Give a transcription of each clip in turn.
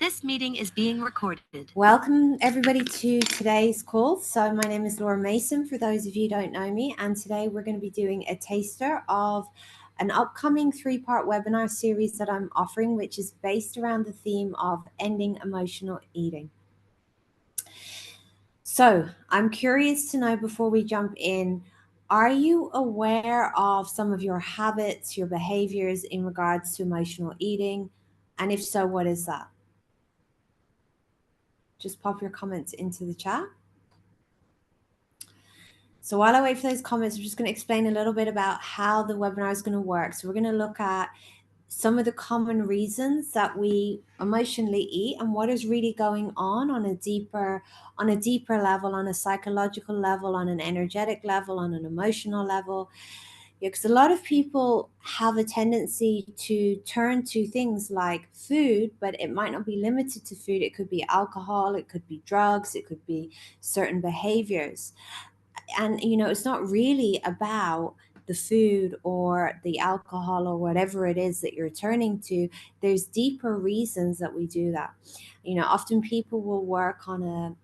This meeting is being recorded. Welcome everybody to today's call. So my name is Laura Mason, for those of you who don't know me, and today we're going to be doing a taster of an upcoming 3-part webinar series that I'm offering, which is based around the theme of ending emotional eating. So I'm curious to know, before we jump in, are you aware of some of your habits, your behaviors in regards to emotional eating? And if so, what is that? Just pop your comments into the chat. So while I wait for those comments, I'm just going to explain a little bit about how the webinar is going to work. So we're going to look at some of the common reasons that we emotionally eat and what is really going on a deeper level, on a psychological level, on an energetic level, on an emotional level. Because a lot of people have a tendency to turn to things like food, but it might not be limited to food. It could be alcohol, it could be drugs, it could be certain behaviors. And, you know, it's not really about the food or the alcohol or whatever it is that you're turning to. There's deeper reasons that we do that. You know, often people will work on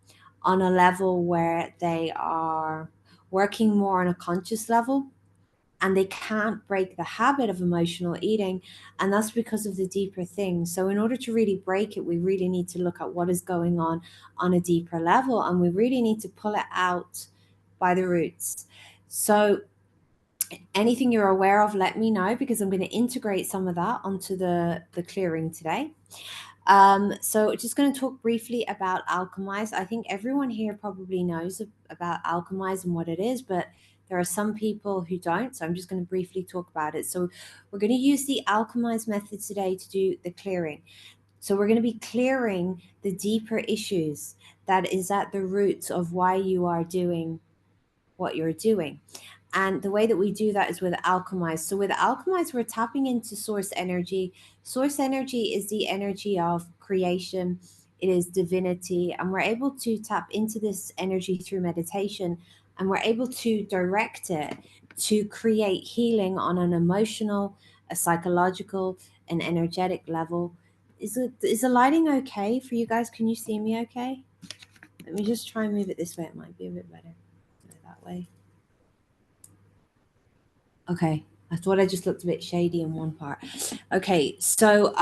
a level where they are working more on a conscious level, and they can't break the habit of emotional eating, and that's because of the deeper things. So in order to really break it, we really need to look at what is going on a deeper level, and we really need to pull it out by the roots. So anything you're aware of, let me know, because I'm going to integrate some of that onto the clearing today. So just going to talk briefly about Alchemize. I think everyone here probably knows about Alchemize and what it is, but there are some people who don't, so I'm just going to briefly talk about it. So we're going to use the Alchemize method today to do the clearing. So we're going to be clearing the deeper issues that is at the roots of why you are doing what you're doing. And the way that we do that is with Alchemize. So with Alchemize, we're tapping into source energy. Source energy is the energy of creation. It is divinity. And we're able to tap into this energy through meditation. And we're able to direct it to create healing on an emotional, a psychological, an energetic level. Is the lighting okay for you guys? Can you see me okay? Let me just try and move it this way. It might be a bit better. Go that way. Okay, I thought I just looked a bit shady in one part. Okay, so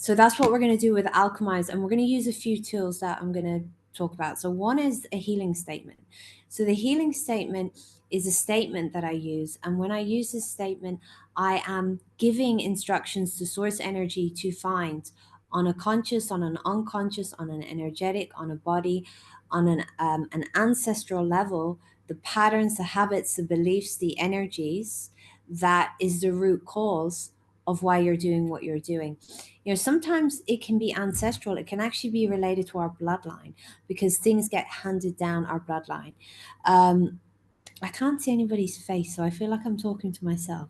that's what we're going to do with Alchemize, and we're going to use a few tools that I'm going to talk about. So one is a healing statement. So the healing statement is a statement that I use, and when I use this statement, I am giving instructions to source energy to find on a conscious, on an unconscious, on an energetic, on a body, on an ancestral level, the patterns, the habits, the beliefs, the energies that is the root cause of why you're doing what you're doing. You know, sometimes it can be ancestral. It can actually be related to our bloodline, because things get handed down our bloodline. I can't see anybody's face, so I feel like I'm talking to myself.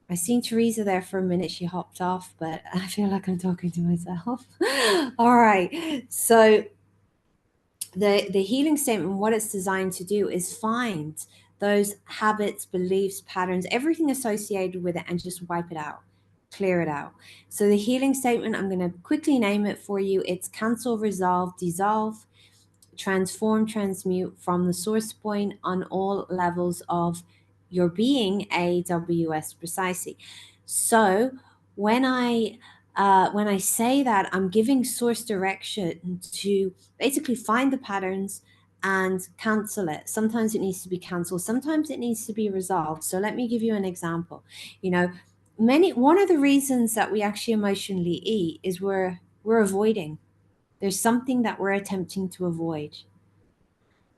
I seen Teresa there for a minute. She hopped off, but I feel like I'm talking to myself. All right. So the healing statement, what it's designed to do is find those habits, beliefs, patterns, everything associated with it, and just wipe it out, clear it out. So the healing statement, I'm going to quickly name it for you. It's cancel, resolve, dissolve, transform, transmute from the source point on all levels of your being, AWS precisely. So when I say that, I'm giving source direction to basically find the patterns and cancel it. Sometimes it needs to be canceled. Sometimes it needs to be resolved. So let me give you an example. You know, one of the reasons that we actually emotionally eat is we're avoiding. There's something that we're attempting to avoid.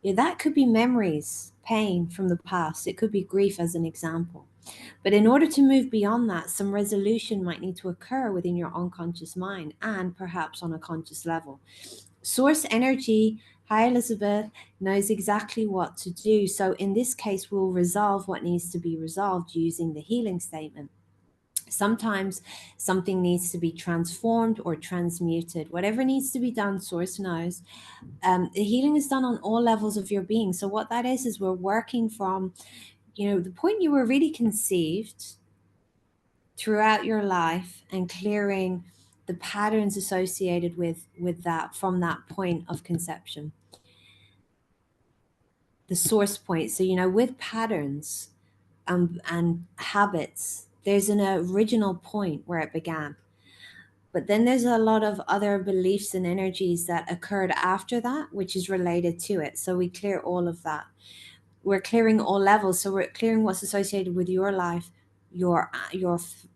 Yeah, that could be memories, pain from the past. It could be grief, as an example. But in order to move beyond that, some resolution might need to occur within your unconscious mind and perhaps on a conscious level. Source energy, hi Elizabeth, knows exactly what to do. So in this case, we'll resolve what needs to be resolved using the healing statement. Sometimes something needs to be transformed or transmuted. Whatever needs to be done, source knows. The healing is done on all levels of your being. So what that is we're working from, you know, the point you were really conceived throughout your life, and clearing the patterns associated with that from that point of conception, the source point. So, with patterns and habits, there's an original point where it began. But then there's a lot of other beliefs and energies that occurred after that, which is related to it. So we clear all of that. We're clearing all levels. So we're clearing what's associated with your life, your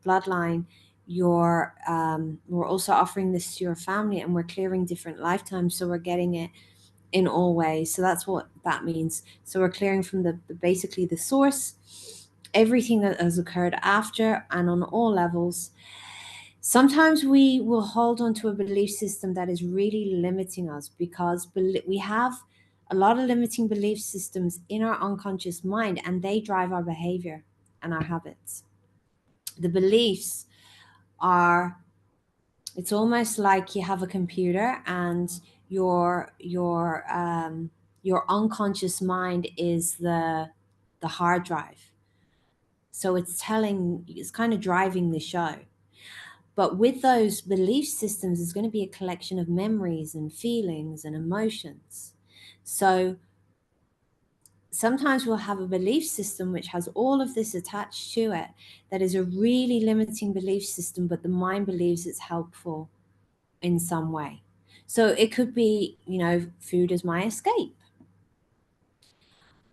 bloodline, we're also offering this to your family, and we're clearing different lifetimes. So we're getting it in all ways. So that's what that means. So we're clearing from the basically the source, everything that has occurred after, and on all levels. Sometimes we will hold on to a belief system that is really limiting us because we have a lot of limiting belief systems in our unconscious mind, and they drive our behavior and our habits. The beliefs are, it's almost like you have a computer, and your unconscious mind is the hard drive. So it's kind of driving the show. But with those belief systems, there's going to be a collection of memories and feelings and emotions. So sometimes we'll have a belief system which has all of this attached to it, that is a really limiting belief system, but the mind believes it's helpful in some way. So it could be, food is my escape.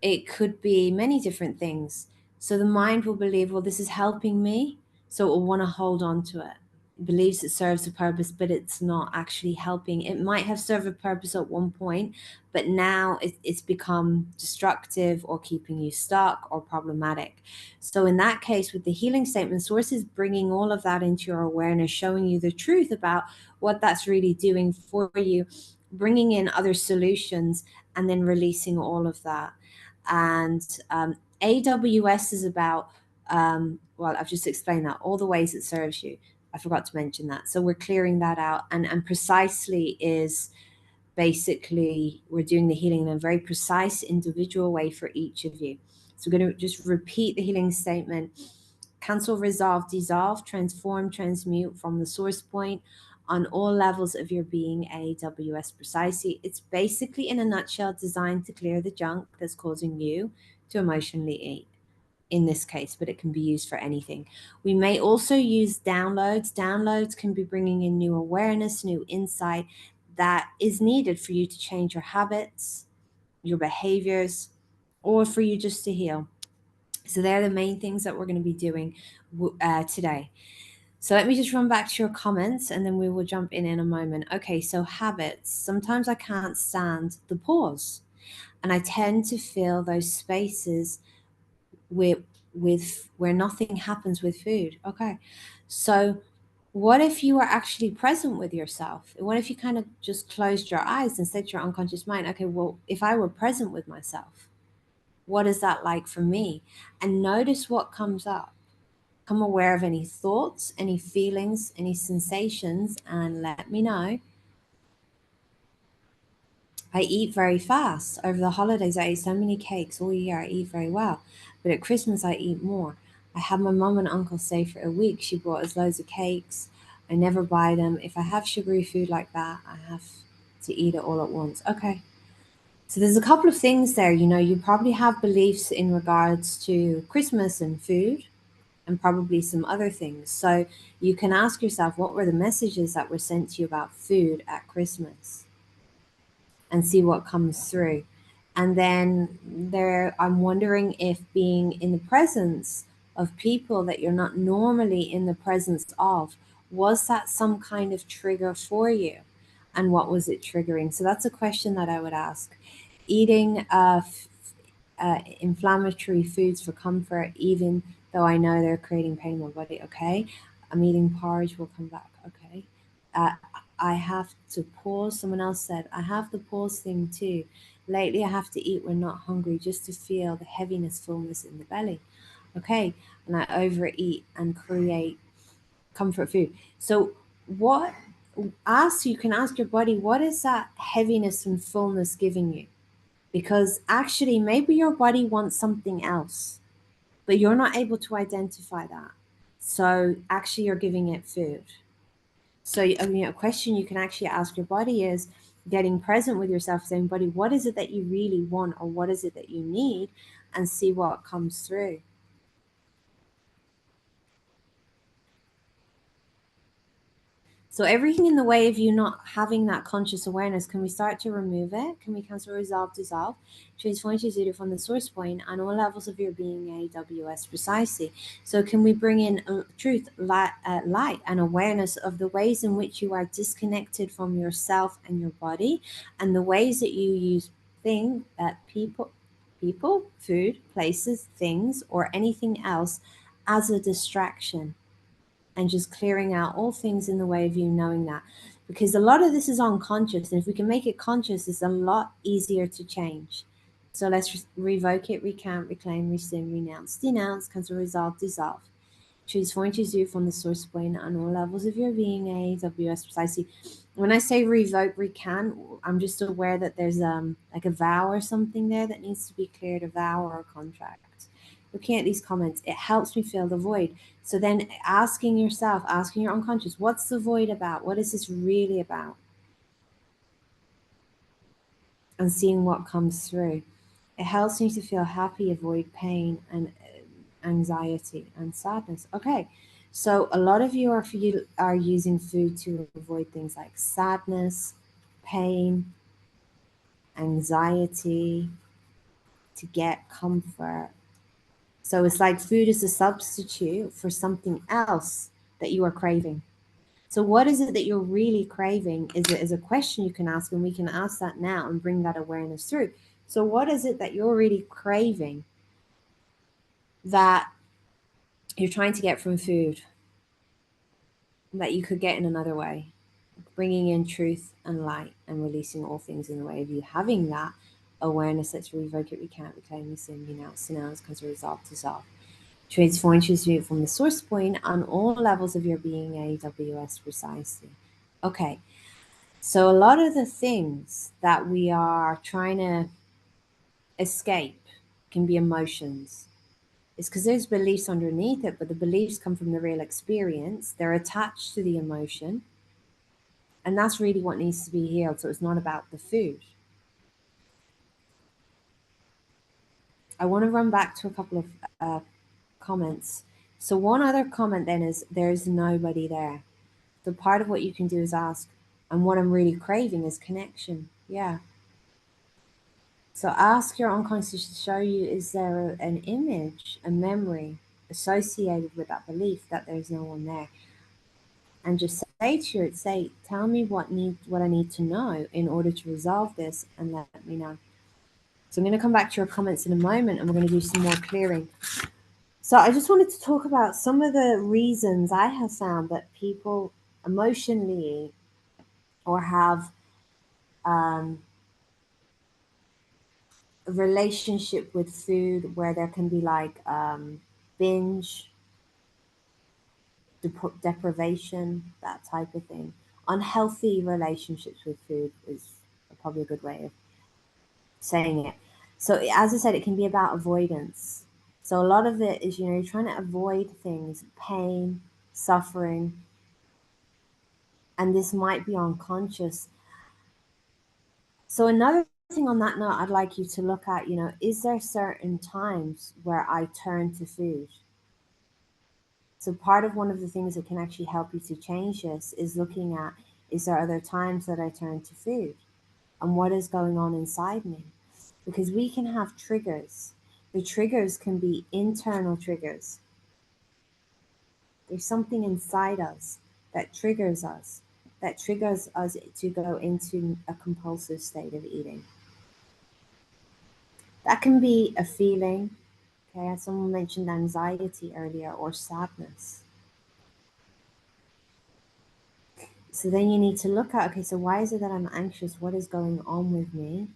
It could be many different things. So the mind will believe, well, this is helping me, so it will want to hold on to it. It believes it serves a purpose, but it's not actually helping. It might have served a purpose at one point, but now it's become destructive or keeping you stuck or problematic. So in that case, with the healing statement, Source is bringing all of that into your awareness, showing you the truth about what that's really doing for you, bringing in other solutions, and then releasing all of that. And AWS is about, well, I've just explained that, all the ways it serves you. I forgot to mention that. So we're clearing that out. And precisely is basically, we're doing the healing in a very precise, individual way for each of you. So we're going to just repeat the healing statement: cancel, resolve, dissolve, transform, transmute from the source point on all levels of your being, AWS precisely. It's basically, in a nutshell, designed to clear the junk that's causing you to emotionally eat in this case, but it can be used for anything. We may also use downloads. Downloads can be bringing in new awareness, new insight that is needed for you to change your habits, your behaviors, or for you just to heal. So they're the main things that we're going to be doing today. So let me just run back to your comments, and then we will jump in a moment. Okay, so habits. Sometimes I can't stand the pause, and I tend to fill those spaces with where nothing happens with food. Okay, so what if you were actually present with yourself? What if you kind of just closed your eyes and said to your unconscious mind, okay, well, if I were present with myself, what is that like for me? And notice what comes up. Become aware of any thoughts, any feelings, any sensations, and let me know. I eat very fast. Over the holidays, I ate so many cakes. All year, I eat very well. But at Christmas, I eat more. I had my mum and uncle stay for a week. She brought us loads of cakes. I never buy them. If I have sugary food like that, I have to eat it all at once. Okay. So there's a couple of things there. You probably have beliefs in regards to Christmas and food, and probably some other things. So you can ask yourself, what were the messages that were sent to you about food at Christmas? And see what comes through. And then I'm wondering if being in the presence of people that you're not normally in the presence of, was that some kind of trigger for you? And what was it triggering? So that's a question that I would ask. Eating inflammatory foods for comfort, even though I know they're creating pain in my body. Okay. I'm eating porridge, we'll come back. Okay. I have to pause. Someone else said, I have the pause thing too. Lately, I have to eat when not hungry just to feel the heaviness, fullness in the belly. Okay. And I overeat and create comfort food. So, you can ask your body, what is that heaviness and fullness giving you? Because actually, maybe your body wants something else, but you're not able to identify that. So, actually, you're giving it food. So, a question you can actually ask your body is getting present with yourself, saying, body, what is it that you really want, or what is it that you need, and see what comes through. So everything in the way of you not having that conscious awareness, can we start to remove it? Can we cancel, resolve, dissolve, transform to zero from the source point on all levels of your being, AWS precisely? So can we bring in truth, light, and awareness of the ways in which you are disconnected from yourself and your body, and the ways that you use people, food, places, things, or anything else as a distraction? And just clearing out all things in the way of you knowing that. Because a lot of this is unconscious. And if we can make it conscious, it's a lot easier to change. So let's revoke it, recount, reclaim, rescind, renounce, denounce, cancel, resolve, dissolve. Transform to you from the source point on all levels of your being, AWS precisely. When I say revoke, recant, I'm just aware that there's like a vow or something there that needs to be cleared, a vow or a contract. Looking at these comments, it helps me fill the void. So then asking yourself, asking your unconscious, what's the void about? What is this really about? And seeing what comes through. It helps me to feel happy, avoid pain and anxiety and sadness. Okay, so a lot of you are using food to avoid things like sadness, pain, anxiety, to get comfort. So it's like food is a substitute for something else that you are craving. So what is it that you're really craving? Is a question you can ask, and we can ask that now and bring that awareness through. So what is it that you're really craving that you're trying to get from food that you could get in another way? Bringing in truth and light and releasing all things in the way of you having that awareness. Let's revoke it, recount, reclaim, sin, renounce, comes to resolve, dissolve. Transform, choose you from the source point on all levels of your being, AWS precisely. Okay, so a lot of the things that we are trying to escape can be emotions. It's because there's beliefs underneath it, but the beliefs come from the real experience. They're attached to the emotion. And that's really what needs to be healed. So it's not about the food. I want to run back to a couple of comments. So one other comment then is there's nobody there. So part of what you can do is ask, and what I'm really craving is connection. Yeah. So ask your unconscious to show you, is there an image, a memory associated with that belief that there's no one there? And just say to it, tell me what I need to know in order to resolve this, and let me know. So I'm going to come back to your comments in a moment, and we're going to do some more clearing. So I just wanted to talk about some of the reasons I have found that people emotionally or have a relationship with food where there can be like binge, deprivation, that type of thing. Unhealthy relationships with food is probably a good way of saying it. So as I said, it can be about avoidance. So a lot of it is, you're trying to avoid things, pain, suffering, and this might be unconscious. So another thing on that note, I'd like you to look at, is there certain times where I turn to food? So part of one of the things that can actually help you to change this is looking at, is there other times that I turn to food? And what is going on inside me? Because we can have triggers. The triggers can be internal triggers. There's something inside us that triggers us to go into a compulsive state of eating. That can be a feeling. Okay, as someone mentioned anxiety earlier, or sadness. So then you need to look at, okay, so why is it that I'm anxious? What is going on with me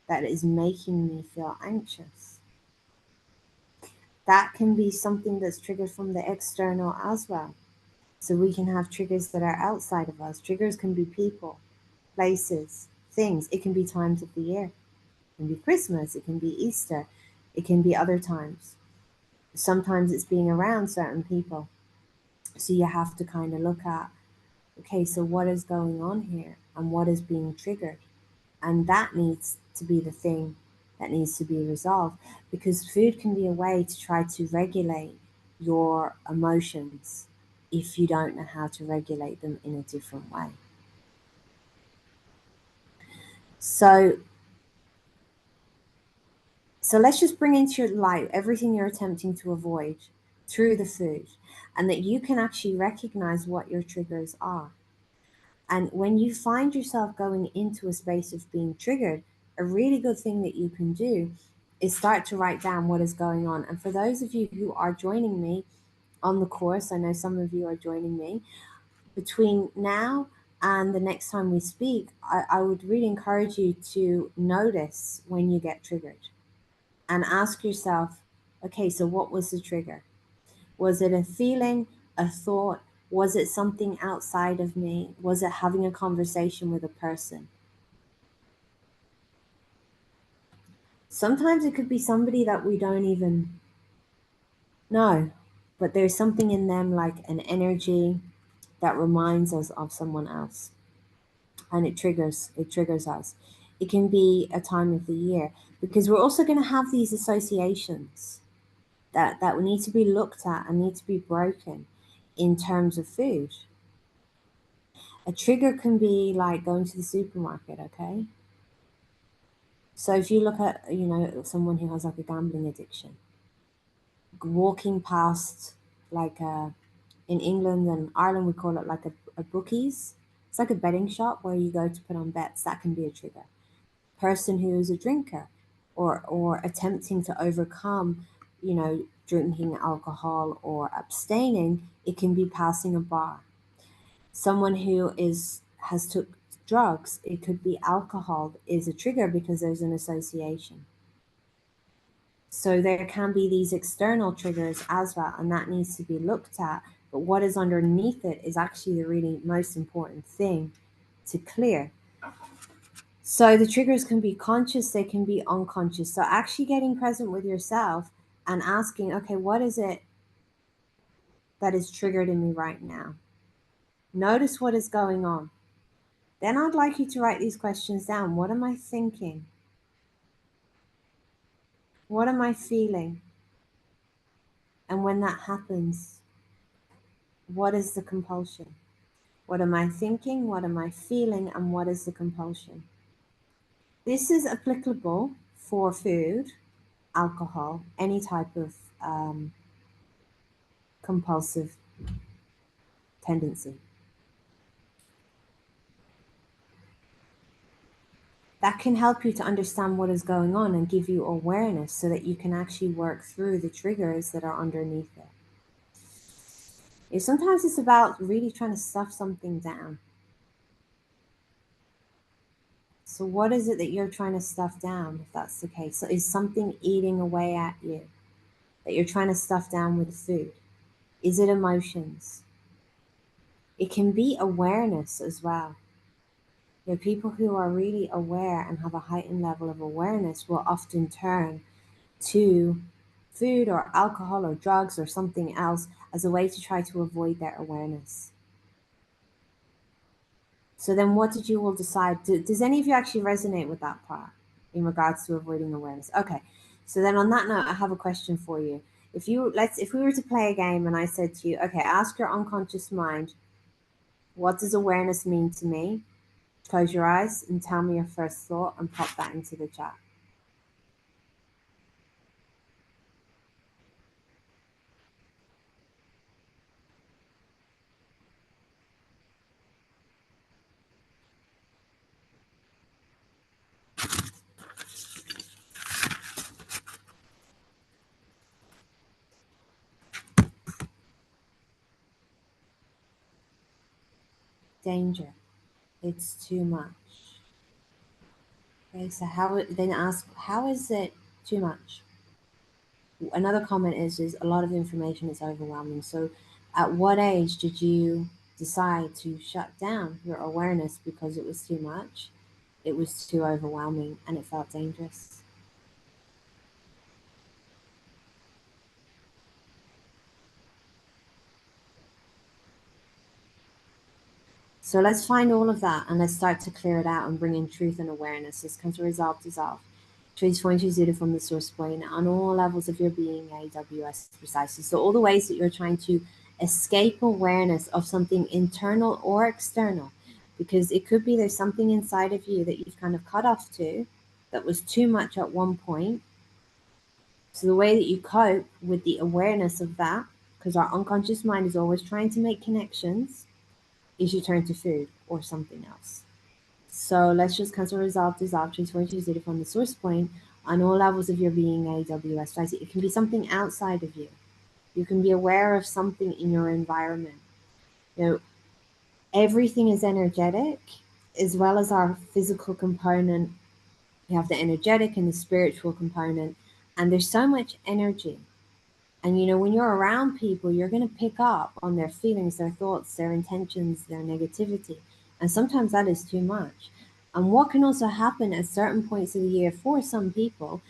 that is making me feel anxious? That can be something that's triggered from the external as well. So we can have triggers that are outside of us. Triggers can be people, places, things. It can be times of the year. It can be Christmas. It can be Easter. It can be other times. Sometimes it's being around certain people. So you have to kind of look at, okay, so what is going on here and what is being triggered? And that needs to be the thing that needs to be resolved, because food can be a way to try to regulate your emotions if you don't know how to regulate them in a different way. So let's just bring into your life everything you're attempting to avoid through the food, and that you can actually recognize what your triggers are. And when you find yourself going into a space of being triggered, a really good thing that you can do is start to write down what is going on. And for those of you who are joining me on the course, I know some of you are joining me, between now and the next time we speak, I would really encourage you to notice when you get triggered and ask yourself, okay, so what was the trigger? Was it a feeling, a thought? Was it something outside of me? Was it having a conversation with a person? Sometimes it could be somebody that we don't even know, but there's something in them, like an energy that reminds us of someone else, and it triggers us. It can be a time of the year, because we're also going to have these associations that need to be looked at and need to be broken in terms of food. A trigger can be like going to the supermarket, okay? So if you look at, someone who has like a gambling addiction, walking past like in England and Ireland, we call it like a bookies. It's like a betting shop where you go to put on bets. That can be a trigger. Person who is a drinker, or attempting to overcome, drinking alcohol or abstaining, it can be passing a bar. Someone who has took drugs, it could be alcohol is a trigger because there's an association. So there can be these external triggers as well, and that needs to be looked at. But what is underneath it is actually the really most important thing to clear. So the triggers can be conscious, they can be unconscious. So actually getting present with yourself and asking, okay, what is it that is triggered in me right now? Notice what is going on. Then I'd like you to write these questions down. What am I thinking? What am I feeling? And when that happens, what is the compulsion? What am I thinking? What am I feeling? And what is the compulsion? This is applicable for food, alcohol, any type of compulsive tendency. That can help you to understand what is going on and give you awareness so that you can actually work through the triggers that are underneath it. Sometimes it's about really trying to stuff something down. So what is it that you're trying to stuff down, if that's the case? So is something eating away at you that you're trying to stuff down with food? Is it emotions? It can be awareness as well. People who are really aware and have a heightened level of awareness will often turn to food or alcohol or drugs or something else as a way to try to avoid their awareness. So then what did you all decide? Does any of you actually resonate with that part in regards to avoiding awareness? Okay. So then on that note, I have a question for you. If we were to play a game and I said to you, okay, ask your unconscious mind, what does awareness mean to me? Close your eyes and tell me your first thought and pop that into the chat. Danger. It's too much. Okay, so then ask, how is it too much? Another comment is a lot of information is overwhelming. So at what age did you decide to shut down your awareness because it was too much, it was too overwhelming, and it felt dangerous? So let's find all of that and let's start to clear it out and bring in truth and awareness. Let's come to resolve, dissolve. Transform to zero from the source point on all levels of your being, AWS precisely. So all the ways that you're trying to escape awareness of something internal or external, because it could be there's something inside of you that you've kind of cut off to that was too much at one point. So the way that you cope with the awareness of that, because our unconscious mind is always trying to make connections, is you turn to food or something else. So let's just cancel, resolve, dissolve, transform, choose it from the source point on all levels of your being, AWS. It can be something outside of you. You can be aware of something in your environment. You know, everything is energetic, as well as our physical component. You have the energetic and the spiritual component, and there's so much energy. And when you're around people, you're going to pick up on their feelings, their thoughts, their intentions, their negativity. And sometimes that is too much. And what can also happen at certain points of the year for some people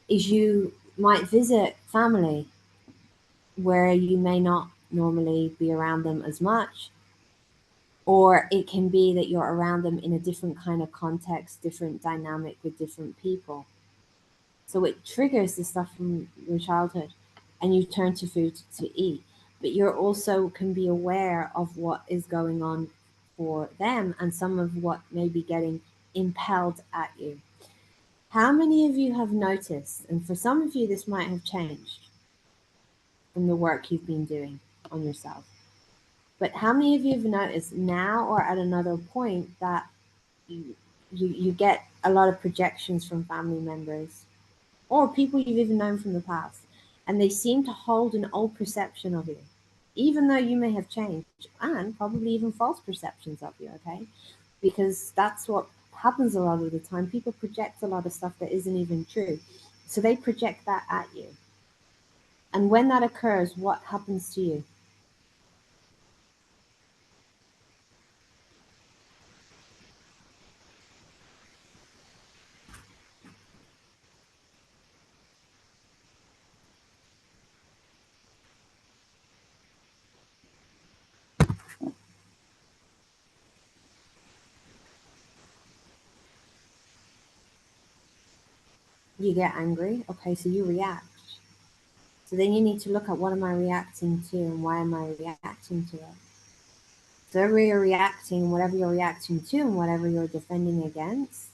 is you might visit family where you may not normally be around them as much. Or it can be that you're around them in a different kind of context, different dynamic with different people. So it triggers the stuff from your childhood and you turn to food to eat. But you're also can be aware of what is going on for them and some of what may be getting impelled at you. How many of you have noticed, and for some of you this might have changed from the work you've been doing on yourself, but how many of you have noticed now or at another point that you get a lot of projections from family members or people you've even known from the past, and they seem to hold an old perception of you, even though you may have changed, and probably even false perceptions of you, okay? Because that's what happens a lot of the time. People project a lot of stuff that isn't even true. So they project that at you. And when that occurs, what happens to you? You get angry. Okay, so you react. So then you need to look at what am I reacting to and why am I reacting to it? So whatever you're reacting to and whatever you're defending against,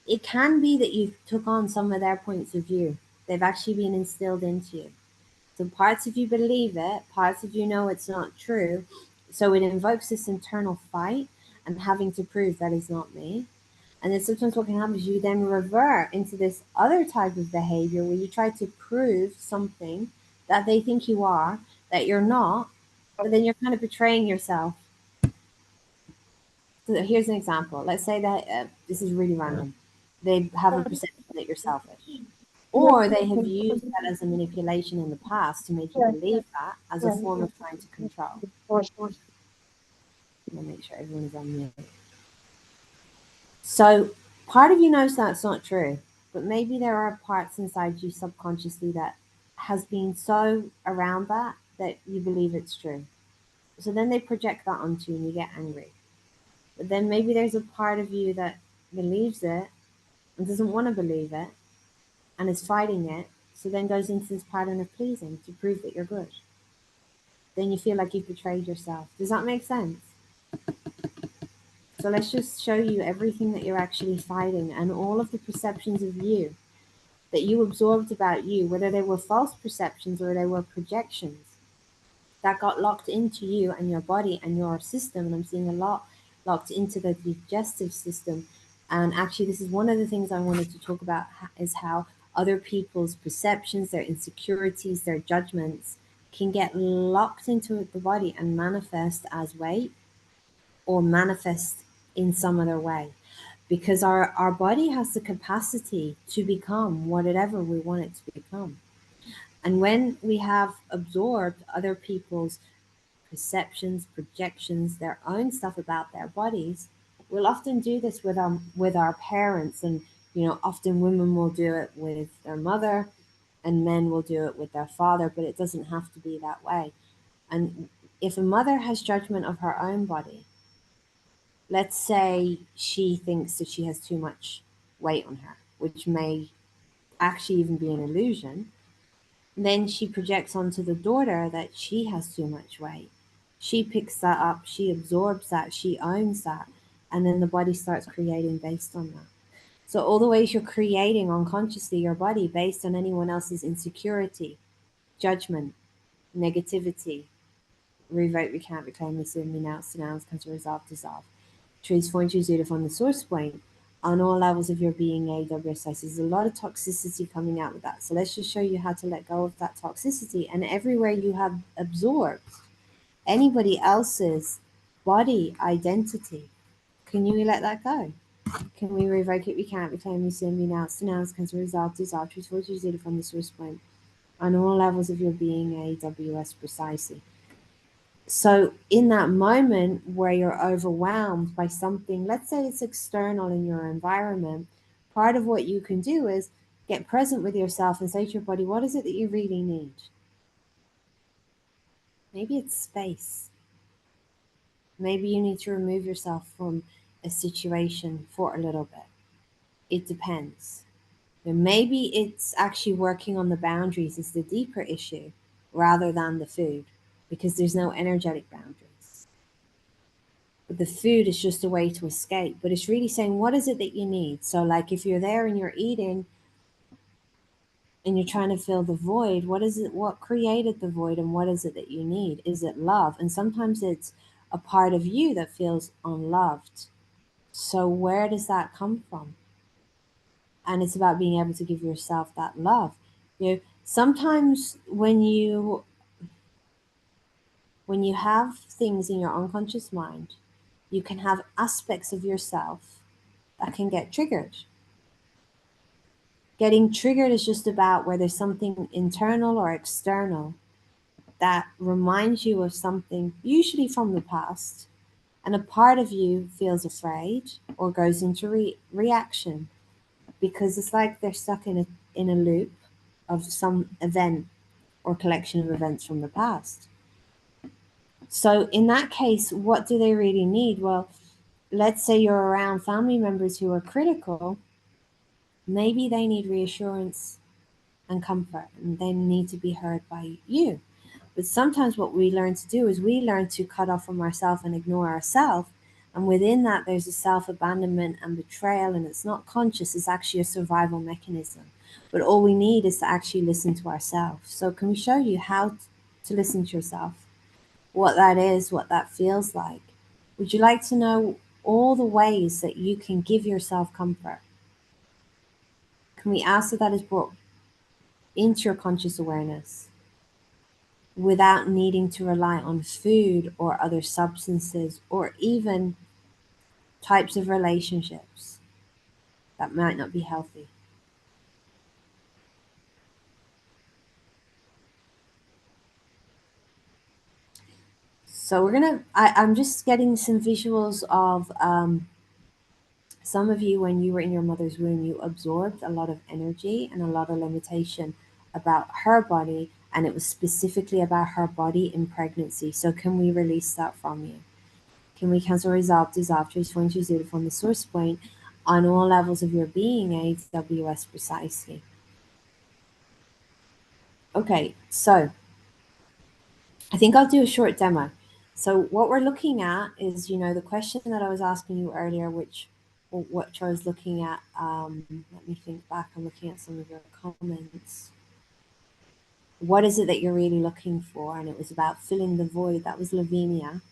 it can be that you took on some of their points of view. They've actually been instilled into you. So parts of you believe it, parts of you know it's not true. So it invokes this internal fight and having to prove that is not me. And then sometimes what can happen is you then revert into this other type of behavior where you try to prove something that they think you are, that you're not, but then you're kind of betraying yourself. So here's an example. Let's say that this is really random. They have a perception that you're selfish, or they have used that as a manipulation in the past to make you believe that as a form of trying to control. I'm gonna make sure everyone's on mute. So part of you knows that's not true, but maybe there are parts inside you subconsciously that has been so around that you believe it's true. So then they project that onto you and you get angry. But then maybe there's a part of you that believes it and doesn't want to believe it and is fighting it, so then goes into this pattern of pleasing to prove that you're good. Then you feel like you've betrayed yourself. Does that make sense? So let's just show you everything that you're actually fighting and all of the perceptions of you that you absorbed about you, whether they were false perceptions or they were projections that got locked into you and your body and your system. And I'm seeing a lot locked into the digestive system. And actually, this is one of the things I wanted to talk about is how other people's perceptions, their insecurities, their judgments can get locked into the body and manifest as weight or manifest in some other way. Because our body has the capacity to become whatever we want it to become. And when we have absorbed other people's perceptions, projections, their own stuff about their bodies, we'll often do this with our parents. And often women will do it with their mother and men will do it with their father, but it doesn't have to be that way. And if a mother has judgment of her own body, let's say she thinks that she has too much weight on her, which may actually even be an illusion. Then she projects onto the daughter that she has too much weight. She picks that up, she absorbs that, she owns that, and then the body starts creating based on that. So, all the ways you're creating unconsciously your body based on anyone else's insecurity, judgment, negativity, revoke, recant, reclaim, rescind, renounce, denounce, cancel, resolve, dissolve, transform, choose to from the source point on all levels of your being, AWS. There's a lot of toxicity coming out with that. So let's just show you how to let go of that toxicity. And everywhere you have absorbed anybody else's body identity, can you let that go? Can we revoke it, recant, reclaim, rescind, renounce, denounce, cancel, resolve, dissolve, transform, choose to from the source point on all levels of your being, AWS, precisely. So, in that moment where you're overwhelmed by something, let's say it's external in your environment, part of what you can do is get present with yourself and say to your body, what is it that you really need? Maybe it's space. Maybe you need to remove yourself from a situation for a little bit. It depends. And maybe it's actually working on the boundaries is the deeper issue rather than the food, because there's no energetic boundaries. But the food is just a way to escape. But it's really saying, what is it that you need? So, like, if you're there and you're eating and you're trying to fill the void, what is it? What created the void, and what is it that you need? Is it love? And sometimes it's a part of you that feels unloved. So, where does that come from? And it's about being able to give yourself that love. Sometimes when you have things in your unconscious mind, you can have aspects of yourself that can get triggered. Getting triggered is just about where there's something internal or external that reminds you of something, usually from the past, and a part of you feels afraid or goes into reaction because it's like they're stuck in a loop of some event or collection of events from the past. So in that case, what do they really need? Well, let's say you're around family members who are critical. Maybe they need reassurance and comfort, and they need to be heard by you. But sometimes what we learn to do is we learn to cut off from ourselves and ignore ourselves. And within that, there's a self-abandonment and betrayal, and it's not conscious, it's actually a survival mechanism. But all we need is to actually listen to ourselves. So can we show you how to listen to yourself? What that is, what that feels like? Would you like to know all the ways that you can give yourself comfort? Can we ask that is brought into your conscious awareness without needing to rely on food or other substances or even types of relationships that might not be healthy? So I'm just getting some visuals of some of you, when you were in your mother's womb, you absorbed a lot of energy and a lot of limitation about her body, and it was specifically about her body in pregnancy. So can we release that from you? Can we cancel, resolve, dissolve, transform, choose it from the source point on all levels of your being, AWS, precisely? Okay, so I think I'll do a short demo. So what we're looking at is, the question that I was asking you earlier, which I was looking at. Let me think back. I'm looking at some of your comments. What is it that you're really looking for? And it was about filling the void. That was Lavinia.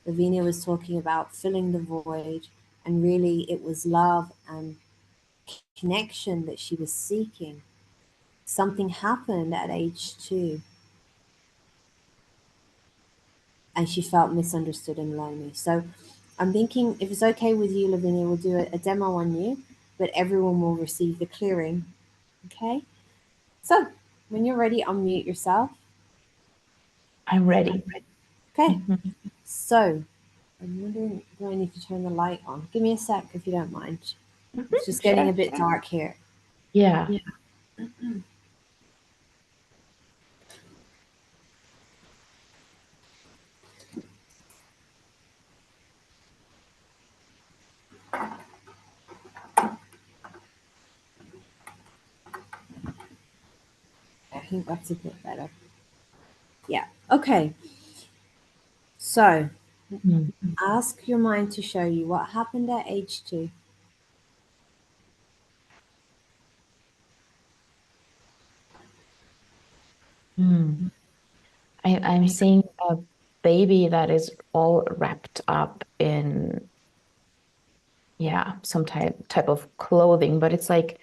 Lavinia was talking about filling the void, and really it was love and connection that she was seeking. Something happened at age 2, and she felt misunderstood and lonely. So I'm thinking, if it's okay with you, Lavinia, we'll do a demo on you, but everyone will receive the clearing. Okay? So when you're ready, unmute yourself. I'm ready. Okay. Mhm. So I'm wondering, do I need to turn the light on? Give me a sec if you don't mind. It's just getting a bit dark here. Yeah. I think that's a bit better. Yeah. Okay. So Mm. ask your mind to show you what happened at age 2. Mm. I'm seeing a baby that is all wrapped up in, yeah, some type of clothing, but it's like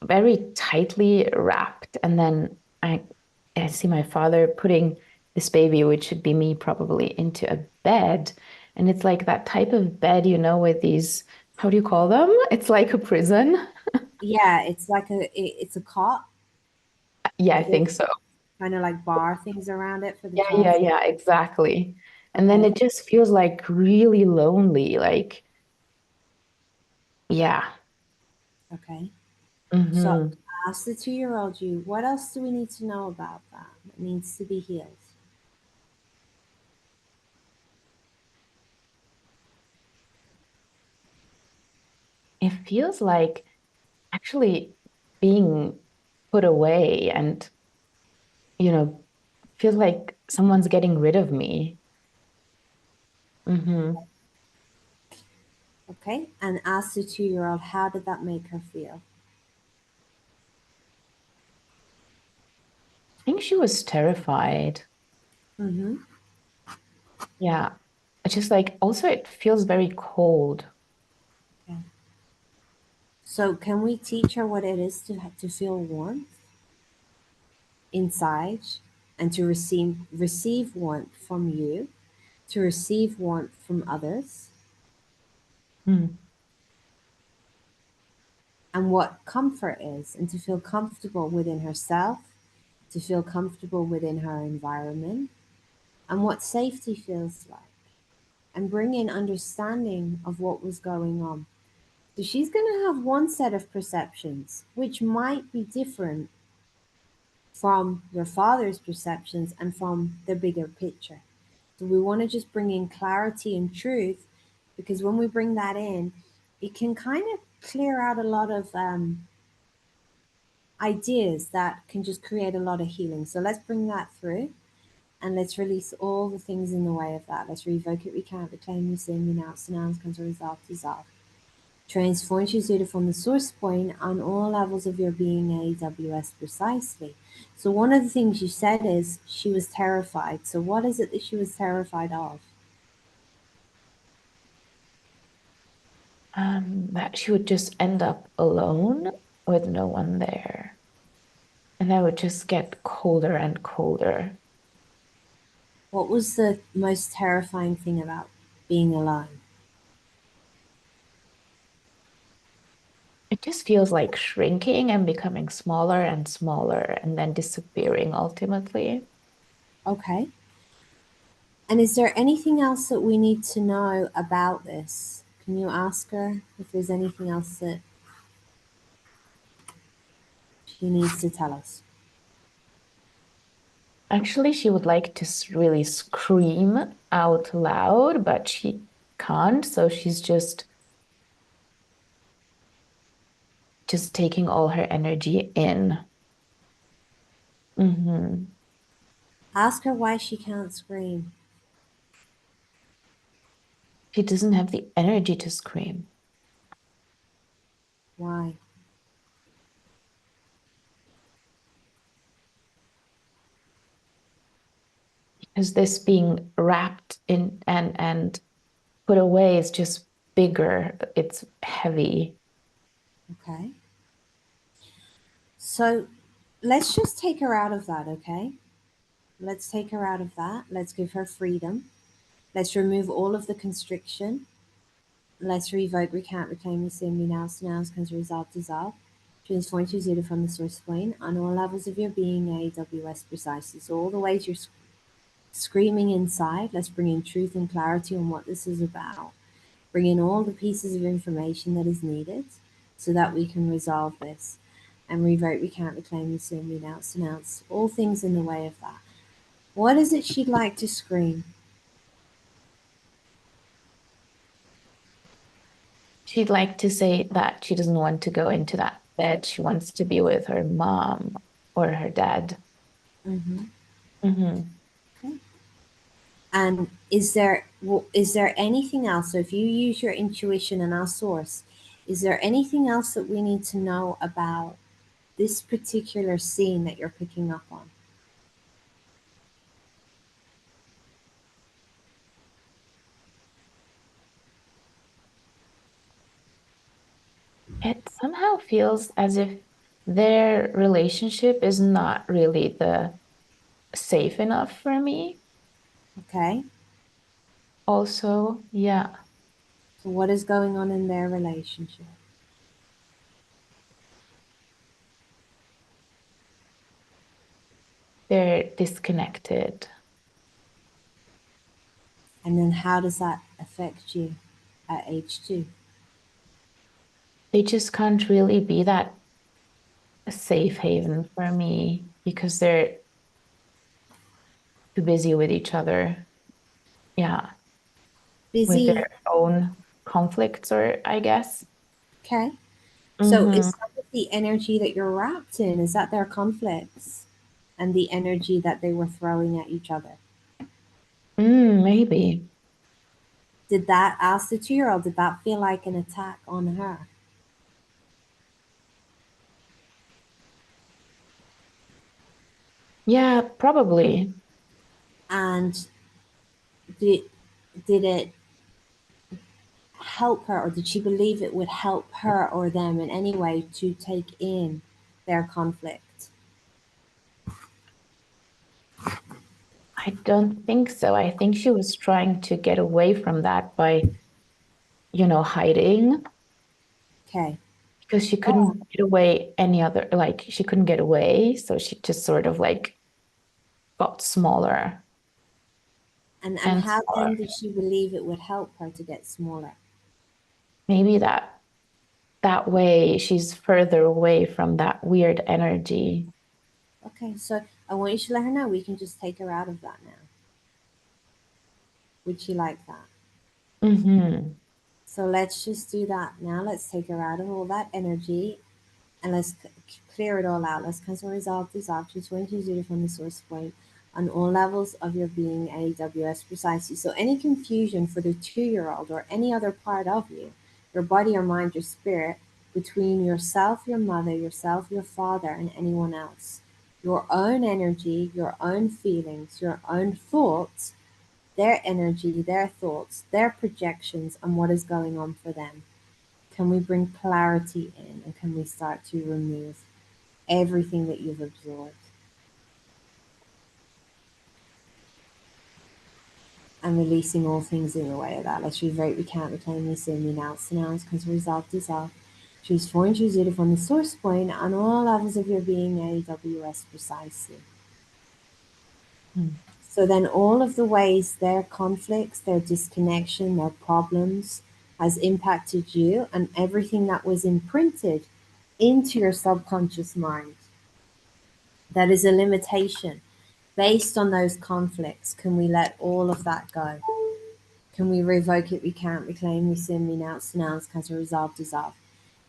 very tightly wrapped. And then I see my father putting this baby, which should be me probably, into a bed. And it's like that type of bed, with these, how do you call them? It's like a prison. Yeah, it's like it's a cot, Yeah, I but there's think so. kind of like bar things around it for the Yeah, child. yeah, yeah, exactly. And then Okay. it just feels like really lonely. Like, yeah. Okay. So Hmm. ask the 2-year-old you, what else do we need to know about that that needs to be healed? It feels like actually being put away and, you know, feels like someone's getting rid of me. Hmm. Okay. And ask the 2-year-old, how did that make her feel? I think she was terrified. Mm-hmm. Yeah. It's just like also it feels very cold. Okay. So can we teach her what it is to feel warmth inside and to receive warmth from you, to receive warmth from others, Mm. and what comfort is, and to feel comfortable within herself, to feel comfortable within her environment, and what safety feels like, and bring in understanding of what was going on. So she's going to have one set of perceptions, which might be different from your father's perceptions and from the bigger picture. So we want to just bring in clarity and truth, because when we bring that in, it can kind of clear out a lot of ideas that can just create a lot of healing. So let's bring that through and let's release all the things in the way of that. Let's revoke it, recount, reclaim, rescind, renounce, denounce, cancel, resolve, dissolve. Transform Shizuna from the source point on all levels of your being AWS precisely. So one of the things you said is she was terrified. So what is it that she was terrified of? That she would just end up alone with no one there. And I would just get colder and colder. What was the most terrifying thing about being alone? It just feels like shrinking and becoming smaller and smaller and then disappearing ultimately. Okay. And is there anything else that we need to know about this? Can you ask her if there's anything else that she needs to tell us? Actually, she would like to really scream out loud, but she can't. So she's just taking all her energy in. Hmm. Ask her why she can't scream. She doesn't have the energy to scream. Why? Because this being wrapped in and put away is just bigger. It's heavy. Okay. So let's just take her out of that, okay? Let's take her out of that. Let's give her freedom. Let's remove all of the constriction. Let's revoke, recount, reclaim, rescind, renounce, denounce, cancel, resolve, dissolve. Transform to zero from the source plane on all levels of your being, AWS precisely. So all the ways you're screaming inside, let's bring in truth and clarity on what this is about. Bring in all the pieces of information that is needed so that we can resolve this and revoke, recount, reclaim, rescind, renounce, denounce, all things in the way of that. What is it she'd like to scream? She'd like to say that she doesn't want to go into that bed. She wants to be with her mom or her dad. Mm-hmm. Mm-hmm. Okay. And is there anything else? So if you use your intuition and our source, is there anything else that we need to know about this particular scene that you're picking up on? It somehow feels as if their relationship is not really the safe enough for me. Okay. Also, yeah, So what is going on in their relationship? they're disconnected. And then how does that affect you at age 2? They just can't really be that safe haven for me because they're too busy with each other. Yeah, with Busy. their own conflicts, or I guess. Okay. So is Mm-hmm. some of the energy that you're wrapped in, is that their conflicts and the energy that they were throwing at each other? Maybe. Did that, ask the 2-year-old, did that feel like an attack on her? Yeah, probably. And did it help her, or did she believe it would help her or them in any way to take in their conflict? I don't think so. I think she was trying to get away from that by, hiding Okay. because she couldn't get away any other, like she couldn't get away. So she just sort of like got smaller And and how smaller. then did she believe it would help her to get smaller? Maybe that way she's further away from that weird energy. Okay, so I want you to let her know we can just take her out of that now. Would she like that? Mm-hmm. So let's just do that now. Let's take her out of all that energy and let's clear it all out. Let's cancel, resolve, dissolve, transform, from the source point on all levels of your being, AWS precisely. So any confusion for the 2-year-old or any other part of you, your body, your mind, your spirit, between yourself, your mother, yourself, your father, and anyone else, your own energy, your own feelings, your own thoughts, their energy, their thoughts, their projections, and what is going on for them. Can we bring clarity in, and can we start to remove everything that you've absorbed? And releasing all things in the way of that. Let's revert, recount, reclaim, rescind, renounce, because resolve, dissolve. Choose 4 and choose 0 from the source point on all levels of your being, AWS precisely. So then all of the ways their conflicts, their disconnection, their problems has impacted you, and everything that was imprinted into your subconscious mind, that is a limitation based on those conflicts. Can we let all of that go? Can we revoke it, recount, reclaim, rescind, renounce, cancel, resolve, dissolve?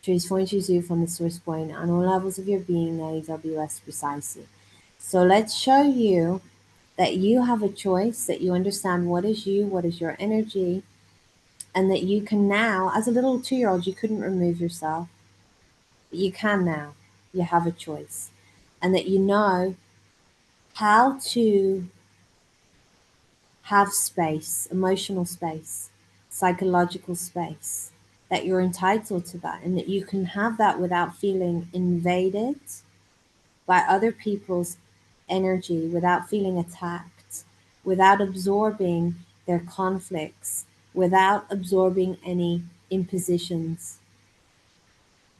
Choose point, choose you from the source point on all levels of your being, AWS precisely. So let's show you that you have a choice, that you understand what is you, what is your energy, and that you can now, as a little 2-year-old, you couldn't remove yourself, but you can now. You have a choice. And that you know how to have space, emotional space, psychological space, that you're entitled to that, and that you can have that without feeling invaded by other people's energy, without feeling attacked, without absorbing their conflicts, without absorbing any impositions.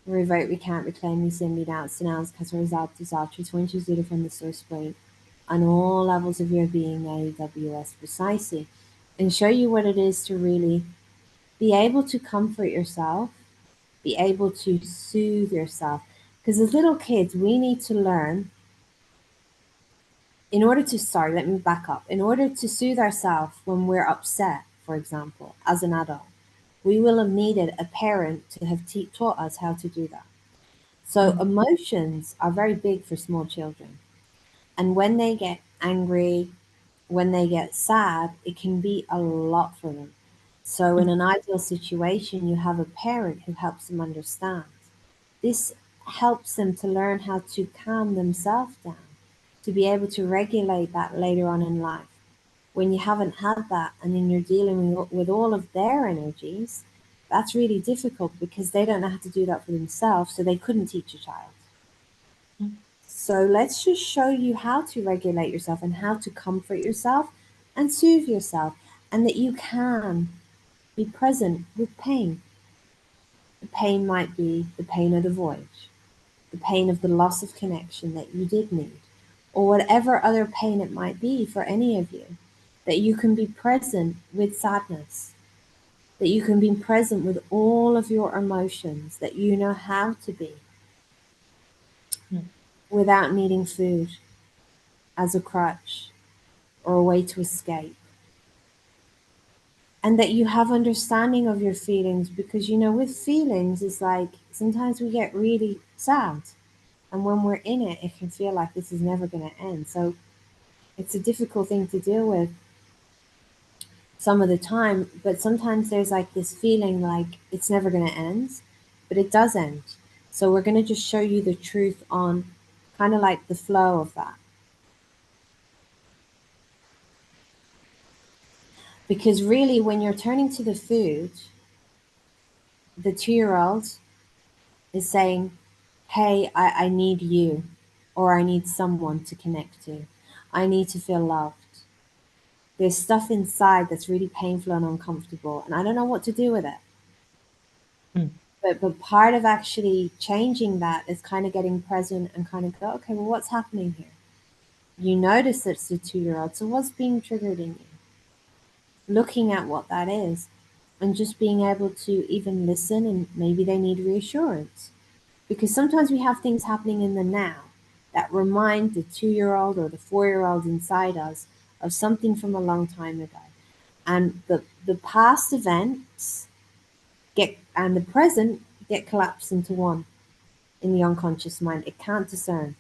Revoke, recount, reclaim, rescind, renounce, cancel, resolve, dissolve, transform, choose leader from the source point on all levels of your being, AWS precisely, and show you what it is to really be able to comfort yourself, be able to soothe yourself. Because as little kids, we need to learn in order to, sorry, let me back up. In order to soothe ourselves when we're upset, for example, as an adult, we will have needed a parent to have taught us how to do that. So emotions are very big for small children. And when they get angry, when they get sad, it can be a lot for them. So in an ideal situation, you have a parent who helps them understand. This helps them to learn how to calm themselves down, to be able to regulate that later on in life. When you haven't had that and then you're dealing with all of their energies, that's really difficult because they don't know how to do that for themselves, so they couldn't teach a child. So let's just show you how to regulate yourself and how to comfort yourself and soothe yourself, and that you can be present with pain. The pain might be the pain of the voyage, the pain of the loss of connection that you did need, or whatever other pain it might be for any of you, that you can be present with sadness, that you can be present with all of your emotions, that you know how to be without needing food as a crutch or a way to escape. And that you have understanding of your feelings, because with feelings, it's like sometimes we get really sad. And when we're in it, it can feel like this is never going to end. So it's a difficult thing to deal with some of the time, but sometimes there's like this feeling like it's never going to end, but it does end. So we're going to just show you the truth on kind of like the flow of that. Because really, when you're turning to the food, the 2-year-old is saying, hey, I need you, or I need someone to connect to. I need to feel loved. There's stuff inside that's really painful and uncomfortable, and I don't know what to do with it. But part of actually changing that is kind of getting present and kind of go, okay, well, what's happening here? You notice it's the 2-year-old, so what's being triggered in you? Looking at what that is, and just being able to even listen, and maybe they need reassurance. Because sometimes we have things happening in the now that remind the 2-year-old or the 4-year-old inside us of something from a long time ago. And the past events and the present get collapsed into one in the unconscious mind. It can't discern.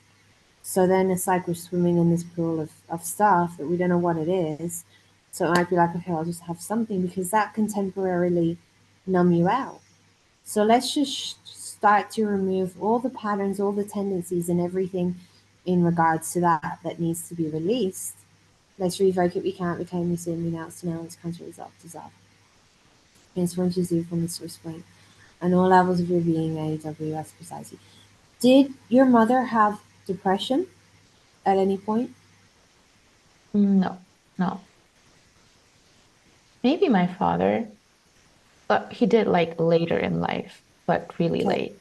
So then it's like we're swimming in this pool of stuff that we don't know what it is. So it might be like, okay, I'll just have something, because that can temporarily numb you out. So let's just start to remove all the patterns, all the tendencies, and everything in regards to that needs to be released. Let's revoke it. We can't, we claim, we sin, we nounce, denounce, cancel, resolve, dissolve. Hence, once you see from the source point, and all levels of your being, AWS precisely. Did your mother have depression at any point? No, no. Maybe my father, but he did like later in life, but really Okay. late.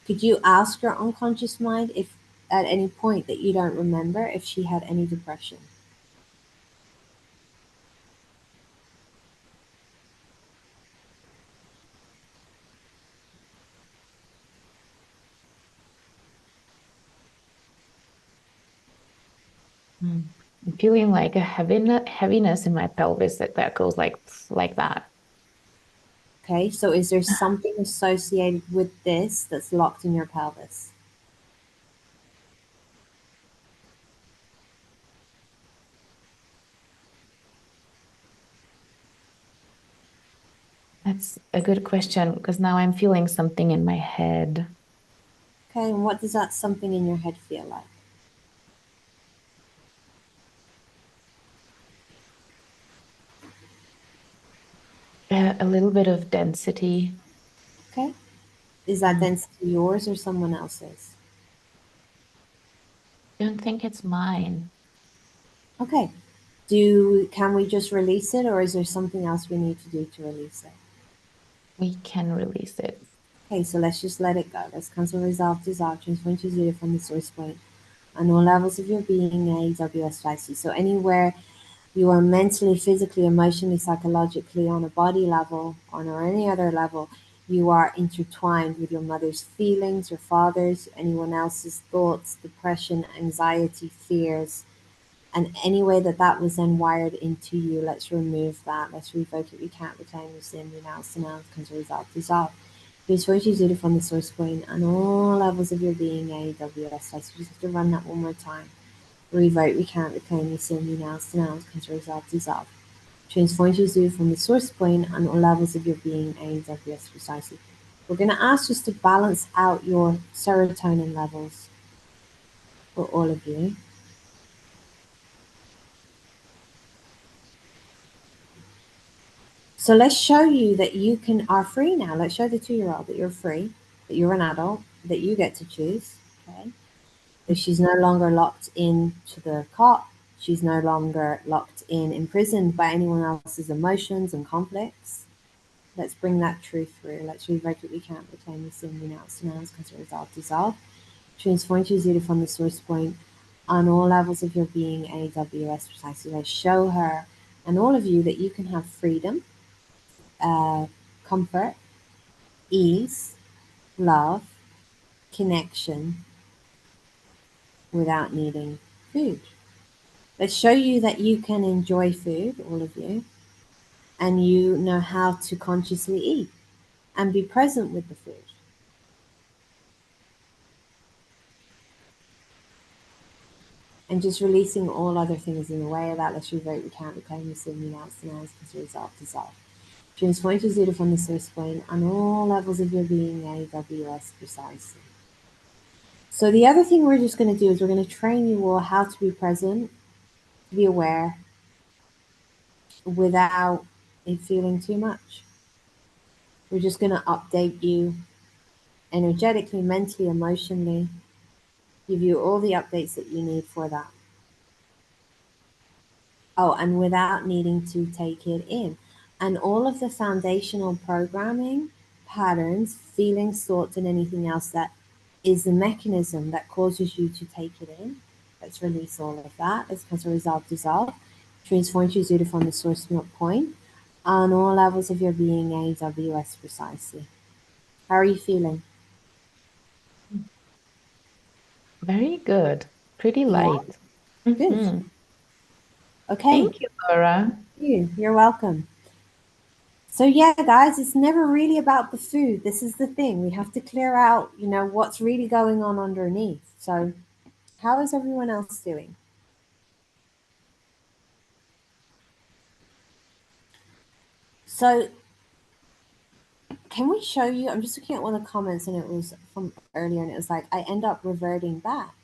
Could you ask your unconscious mind if at any point that you don't remember if she had any depression? I'm feeling like a heaviness in my pelvis that goes like that. Okay, so is there something associated with this that's locked in your pelvis? That's a good question because now I'm feeling something in my head. Okay, and what does that something in your head feel like? A little bit of density. Okay, is that density yours or someone else's? I don't think it's mine. Okay, can we just release it, or is there something else we need to do to release it? We can release it. Okay, so let's just let it go. Let's cancel, resolve, dissolve, transform to zero from the source point on all levels of your being, AWS. So anywhere you are mentally, physically, emotionally, psychologically, on a body level, or any other level, you are intertwined with your mother's feelings, your father's, anyone else's thoughts, depression, anxiety, fears, And any way that that was then wired into you, let's remove that. Let's revoke it, recant, reclaim, rescind, renounce, denounce, cancel, resolve, dissolve. Use what you do from the source point on all levels of your being, AWS. So you just have to run that one more time. Revoke, recant, reclaim, rescind, renounce, denounce, cancel, resolve, dissolve. Transform to do from the source point on all levels of your being, AWS precisely. We're going to ask just to balance out your serotonin levels for all of you. So let's show you that you are free now. Let's show the 2-year-old that you're free, that you're an adult, that you get to choose, okay? That she's no longer locked into the cot. She's no longer locked in, imprisoned by anyone else's emotions and conflicts. Let's bring that truth through. Let's revoke it, recant, reclaim, rescind, renounce, denounce, cancel, resolve, dissolve. Transform to zero from the source point on all levels of your being, AWS precisely. Let's show her and all of you that you can have freedom, comfort, ease, love, connection without needing food. Let's show you that you can enjoy food, all of you, and you know how to consciously eat and be present with the food. And just releasing all other things in the way of that. Let's revoke, recount, reclaim, rescind, renounce, denounce, cancel, resolve, dissolve. Transform to zero from the source point on all levels of your being, AWS precisely. So the other thing we're just going to do is we're going to train you all how to be present, to be aware, without it feeling too much. We're just going to update you energetically, mentally, emotionally, give you all the updates that you need for that. Oh, and without needing to take it in. And all of the foundational programming, patterns, feelings, thoughts, and anything else that is the mechanism that causes you to take it in. Let's release all of that. Let's cancel, resolve, dissolve. Transform to Zuda from the source point on all levels of your being, AWS precisely. How are you feeling? Very good. Pretty Yeah. light. Good. Mhm. Okay. Thank you, Laura. You're welcome. So yeah, guys, it's never really about the food. This is the thing. We have to clear out, what's really going on underneath. So how is everyone else doing? So can we show you? I'm just looking at one of the comments and it was from earlier and it was like, I end up reverting back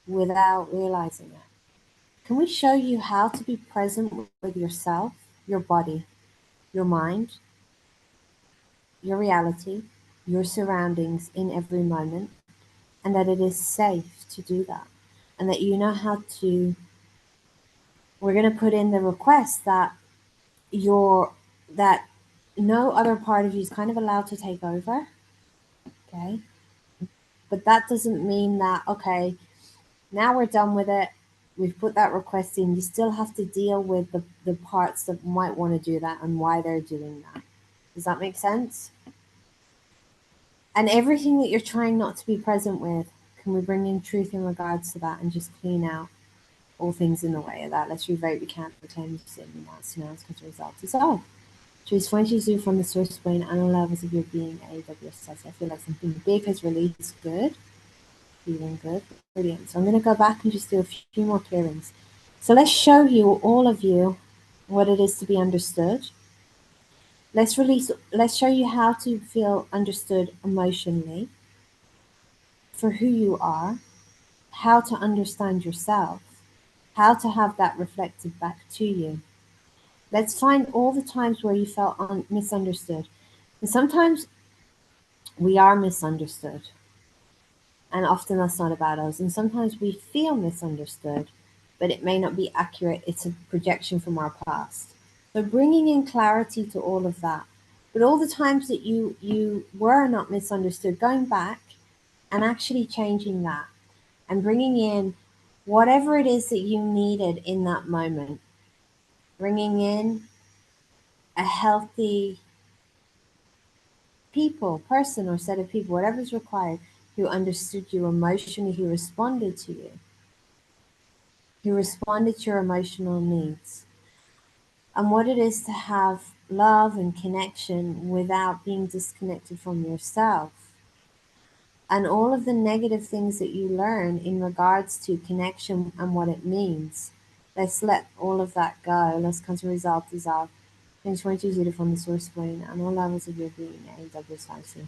without realizing it. Can we show you how to be present with yourself, your body, your mind, your reality, your surroundings in every moment, and that it is safe to do that, and that you know how to. We're going to put in the request that that no other part of you is kind of allowed to take over, okay? But that doesn't mean that, okay, now we're done with it. We've put that request in. You still have to deal with the parts that might want to do that and why they're doing that. Does that make sense? And everything that you're trying not to be present with, can we bring in truth in regards to that and just clean out all things in the way of that? Let's revoke, recant, pretend, sin, renounce, cancel, resolve, dissolve. Choose 22 from the source point and all levels of your being, AWS. I feel like something big has released. Good. Feeling good. Brilliant. So I'm going to go back and just do a few more clearings. So let's show you, all of you, what it is to be understood. Let's show you how to feel understood emotionally for who you are, how to understand yourself, how to have that reflected back to you. Let's find all the times where you felt misunderstood. And sometimes we are misunderstood. And often that's not about us. And sometimes we feel misunderstood, but it may not be accurate. It's a projection from our past. So bringing in clarity to all of that. But all the times that you were not misunderstood, going back and actually changing that and bringing in whatever it is that you needed in that moment. Bringing in a healthy person or set of people, whatever's required, who understood you emotionally, who responded to you. who responded to your emotional needs, and what it is to have love and connection without being disconnected from yourself, and all of the negative things that you learn in regards to connection and what it means. Let's let all of that go. Let's come to resolve, dissolve. Things 22 from the source plane and all levels of your being, AWS.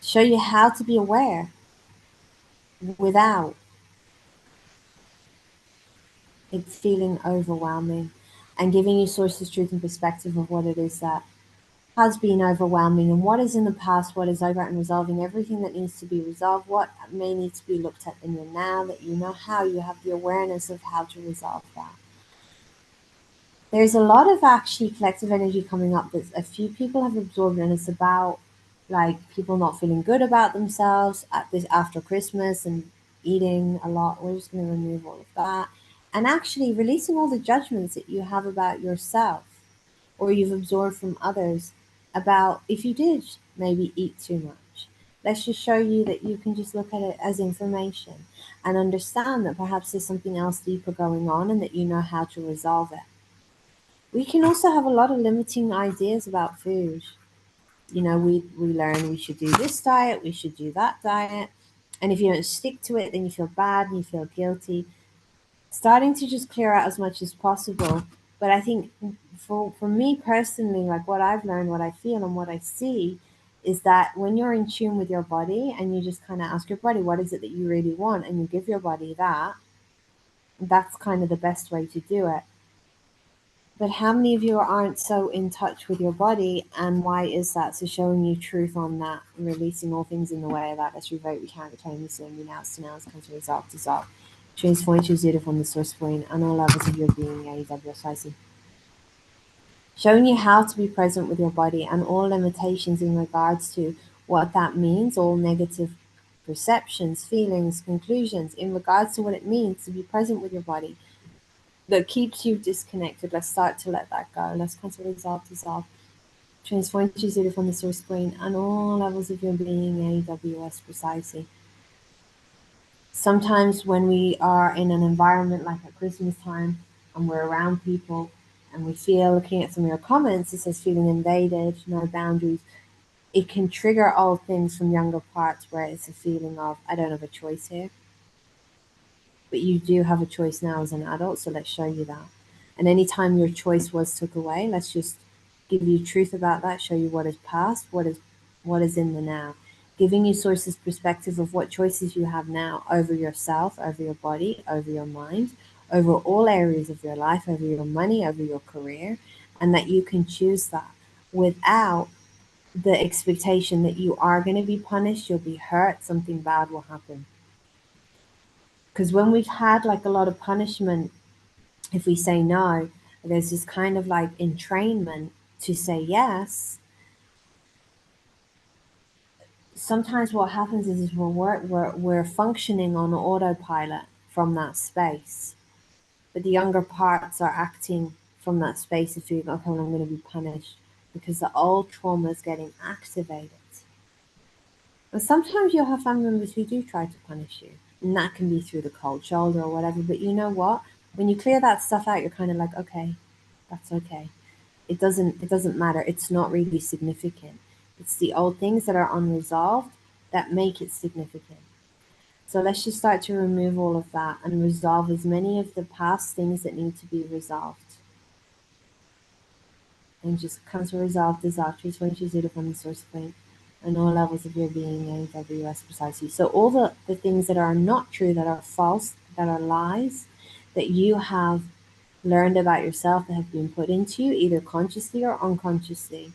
Show you how to be aware without it feeling overwhelming, and giving you sources, truth, and perspective of what it is that has been overwhelming and what is in the past, what is over, and resolving everything that needs to be resolved, what may need to be looked at in your now, that you know how you have the awareness of how to resolve that. There's a lot of actually collective energy coming up that a few people have absorbed, and it's about like people not feeling good about themselves at this after Christmas and eating a lot. We're just going to remove all of that and actually releasing all the judgments that you have about yourself or you've absorbed from others about if you did maybe eat too much. Let's just show you that you can just look at it as information and understand that perhaps there's something else deeper going on and that you know how to resolve it. We can also have a lot of limiting ideas about food. You know, we learn we should do this diet, we should do that diet. And if you don't stick to it, then you feel bad and you feel guilty. Starting to just clear out as much as possible. But I think for me personally, like what I've learned, what I feel and what I see is that when you're in tune with your body and you just kind of ask your body, what is it that you really want? And you give your body that, that's kind of the best way to do it. But how many of you aren't so in touch with your body, and why is that? So showing you truth on that, releasing all things in the way of that. Let's revoke, we can't reclaim, this and renounce, denounce, come to resolve, dissolve. Transform, choose zero from the source point and all levels of your being, AWS. Showing you how to be present with your body and all limitations in regards to what that means, all negative perceptions, feelings, conclusions in regards to what it means to be present with your body that keeps you disconnected. Let's start to let that go. Let's cancel, resolve, dissolve. Transform to zero from the source point and all levels of your being, AWS precisely. Sometimes when we are in an environment like at Christmas time and we're around people and we feel, looking at some of your comments, it says feeling invaded, no boundaries. It can trigger old things from younger parts where it's a feeling of, I don't have a choice here. But you do have a choice now as an adult, so let's show you that. And anytime your choice was took away, let's just give you truth about that, show you what is past, what is in the now. Giving you sources perspective of what choices you have now over yourself, over your body, over your mind, over all areas of your life, over your money, over your career, and that you can choose that without the expectation that you are going to be punished, you'll be hurt, something bad will happen. Because when we've had like a lot of punishment, if we say no, there's this kind of like entrainment to say yes. Sometimes what happens is we're functioning on autopilot from that space, but the younger parts are acting from that space of feeling, okay, well, I'm going to be punished because the old trauma is getting activated. And sometimes you'll have family members who do try to punish you, and that can be through the cold shoulder or whatever. But you know what? When you clear that stuff out, you're kind of like, okay, that's okay. It doesn't matter. It's not really significant. It's the old things that are unresolved that make it significant. So let's just start to remove all of that and resolve as many of the past things that need to be resolved. And just come to resolve, dissolve, choose one, choose zero from the source point and all levels of your being, AWS precisely. So all the things that are not true, that are false, that are lies, that you have learned about yourself, that have been put into you, either consciously or unconsciously,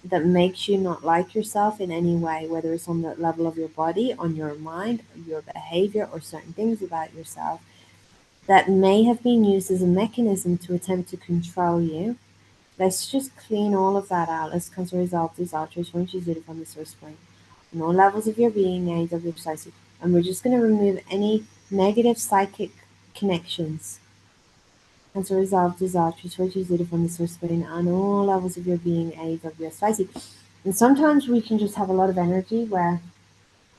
that makes you not like yourself in any way, whether it's on the level of your body, on your mind, your behavior, or certain things about yourself, that may have been used as a mechanism to attempt to control you. Let's just clean all of that out. Let's come to resolve these altars once you did it from the source point. On all levels of your being, AW precisely. And we're just going to remove any negative psychic connections Cancer resolve, dissolve, transfer to from the source within on all levels of your being, AWS spicy. And sometimes we can just have a lot of energy where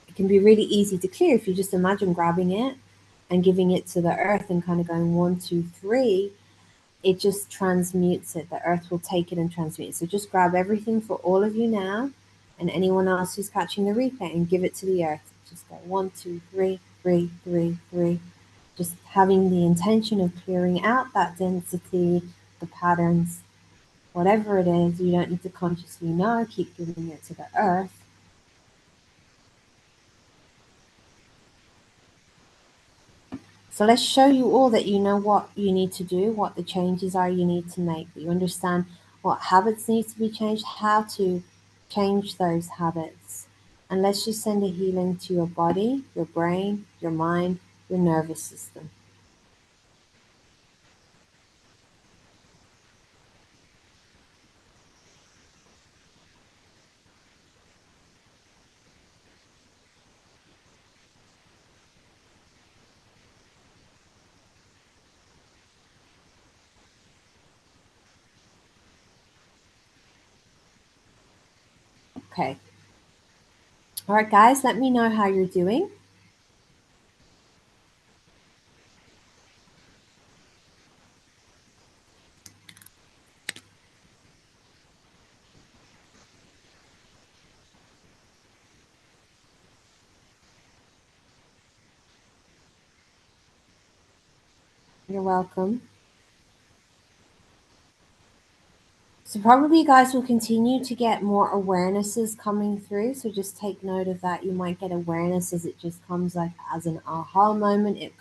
it can be really easy to clear if you just imagine grabbing it and giving it to the earth and kind of going 1, 2, 3. It just transmutes it. The earth will take it and transmute it. So just grab everything for all of you now and anyone else who's catching the replay and give it to the earth. Just go 1, 2, 3, 3, 3, 3. Just having the intention of clearing out that density, the patterns, whatever it is. You don't need to consciously know. Keep giving it to the earth. So let's show you all that you know what you need to do, what the changes are you need to make, that you understand what habits need to be changed, how to change those habits. And let's just send a healing to your body, your brain, your mind, your nervous system. Okay. All right, guys, let me know how you're doing. You're welcome. So probably you guys will continue to get more awarenesses coming through. So just take note of that. You might get awareness as it just comes like as an aha moment. It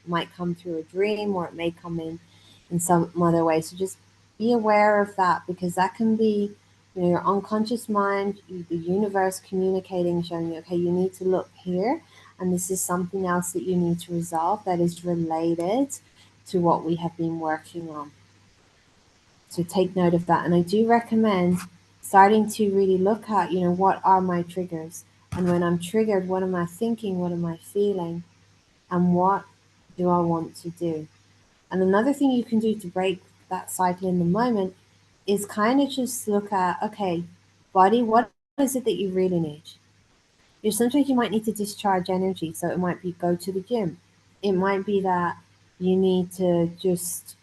might come through a dream, or it may come in some other way. So just be aware of that, because that can be, you know, your unconscious mind, the universe communicating, showing you, okay, you need to look here, and this is something else that you need to resolve that is related to what we have been working on. So take note of that. And I do recommend starting to really look at, you know, what are my triggers? And when I'm triggered, what am I thinking? What am I feeling? And what do I want to do? And another thing you can do to break that cycle in the moment is kind of just look at, okay, body, what is it that you really need? You know, sometimes you might need to discharge energy. So it might be go to the gym. It might be that you need to just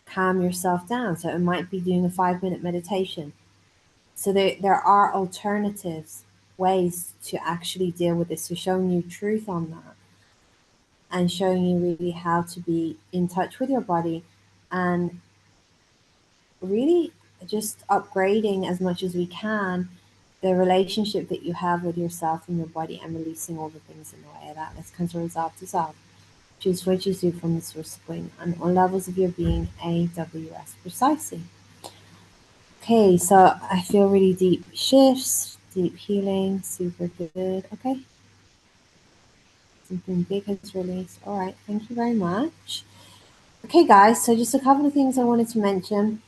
calm yourself down. So it might be doing a 5-minute meditation. So there are alternatives, ways to actually deal with this. So showing you truth on that and showing you really how to be in touch with your body and really just upgrading as much as we can the relationship that you have with yourself and your body, and releasing all the things in the way of that. Let's come to dissolve. Choose what you do from the source of being on all levels of your being, AWS precisely. Okay, so I feel really deep shifts, deep healing, super good. Okay. Something big has released. All right, thank you very much. Okay, guys, so just a couple of things I wanted to mention.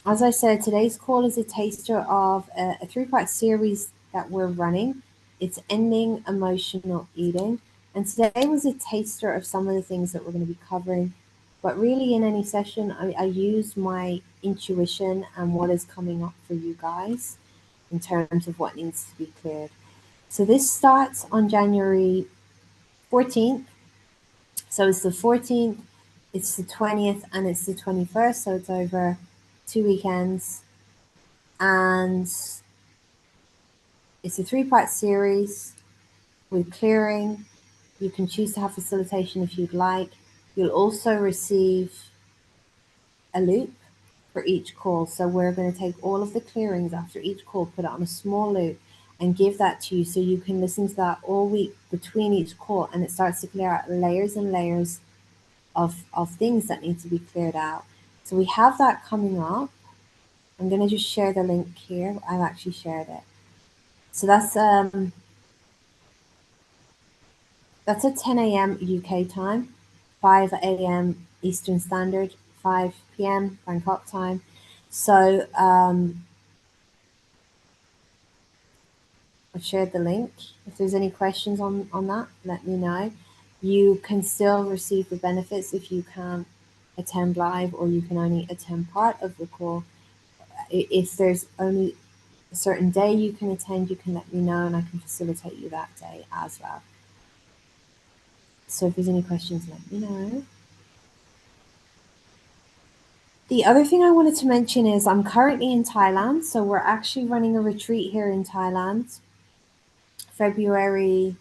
As I said, today's call is a taster of a 3-part series that we're running. It's Ending Emotional Eating. And today was a taster of some of the things that we're going to be covering. But really, in any session, I use my intuition and what is coming up for you guys in terms of what needs to be cleared. So this starts on January 14th. So it's the 14th, it's the 20th, and it's the 21st. So it's over 2 weekends. And it's a 3-part series with clearing. You can choose to have facilitation if you'd like. You'll also receive a loop for each call. So we're going to take all of the clearings after each call, put it on a small loop, and give that to you so you can listen to that all week between each call, and it starts to clear out layers and layers of things that need to be cleared out. So we have that coming up. I'm going to just share the link here. I've actually shared it. So that's at 10 a.m. UK time, 5 a.m. Eastern Standard, 5 p.m. Bangkok time. So I've shared the link. If there's any questions on that, let me know. You can still receive the benefits if you can't attend live or you can only attend part of the call. If there's only a certain day you can attend, you can let me know and I can facilitate you that day as well. So if there's any questions, let me know. The other thing I wanted to mention is I'm currently in Thailand. So we're actually running a retreat here in Thailand, February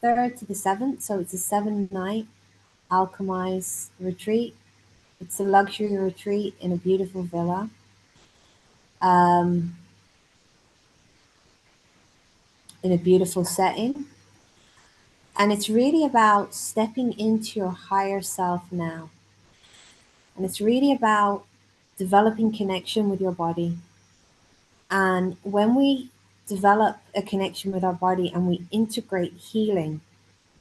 3rd to the 7th. So it's a 7-night Alchemize retreat. It's a luxury retreat in a beautiful villa. In a beautiful setting. And it's really about stepping into your higher self now. And it's really about developing connection with your body. And when we develop a connection with our body and we integrate healing